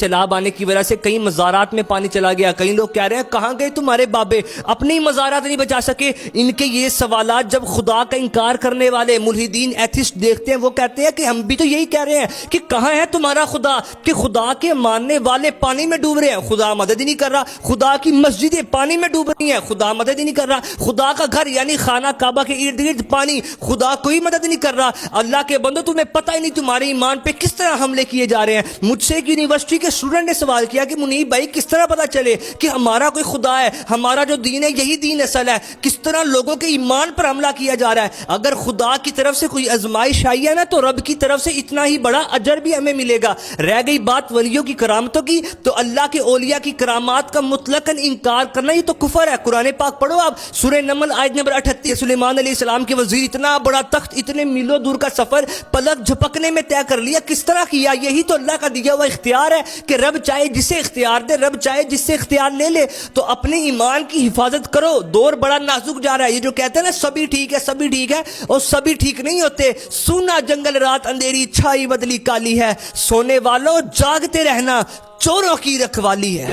سیلاب آنے کی وجہ سے کئی مزارات میں پانی چلا گیا. کئی لوگ کہہ رہے ہیں کہاں گئے تمہارے بابے, اپنے ہی مزارات نہیں بچا سکے. ان کے یہ سوالات جب خدا کا انکار کرنے والے ملحدین ایتھسٹ دیکھتے ہیں, وہ کہتے ہیں کہ ہم بھی تو یہی کہہ رہے ہیں کہ کہاں ہے تمہارا خدا, کہ خدا کے ماننے والے پانی میں ڈوب رہے ہیں, خدا مدد ہی نہیں کر رہا. خدا کی مسجدیں پانی میں ڈوب رہی ہیں, خدا مدد ہی نہیں کر رہا. خدا کا گھر یعنی خانہ کعبہ کے ارد گرد پانی, خدا کوئی مدد نہیں کر رہا. اللہ کے بندو تمہیں پتہ ہی نہیں تمہارے ایمان پہ کس طرح حملے کیے جا رہے ہیں. مجھ سے ایک یونیورسٹی کے اسٹوڈنٹ نے سوال کیا کہ منیب بھائی کس طرح پتا چلے کہ ہمارا کوئی خدا ہے, ہمارا جو دین ہے یہی دین اصل ہے, کس طرح لوگوں کے ایمان پر حملہ کیا جا رہا ہے. اگر خدا کی طرف سے کوئی آزمائش آئی ہے نا تو رب کی طرف سے اتنا ہی بڑا اجر بھی ہمیں ملے گا. رہ گئی بات ولیوں کی کرامتوں کی, تو اللہ کے اولیاء کی کرامات کا مطلقاً انکار کرنا یہ تو کفر ہے. قرآن پاک پڑھو آپ, سورہ نمل آیت نمبر 38. سلیمان علیہ السلام کے وزیر اتنا بڑا تخت, اتنے میلوں دور کا سفر پلک جھپکنے میں طے کر لیا. کس طرح کیا؟ یہی تو اللہ کا دیا ہوا اختیار ہے کہ رب چاہے جسے اختیار دے, رب چاہے جس سے اختیار لے لے. تو اپنے ایمان کی حفاظت کرو. دور بڑا نازک جا رہا ہے. یہ جو کہتے ہیں نا سبھی ٹھیک ہے سبھی ٹھیک ہے, اور سبھی ٹھیک نہیں ہوتے. سونا جنگل رات اندھیری, چھائی بدلی کالی ہے, سونے والوں جاگتے رہنا چوروں کی رکھوالی ہے.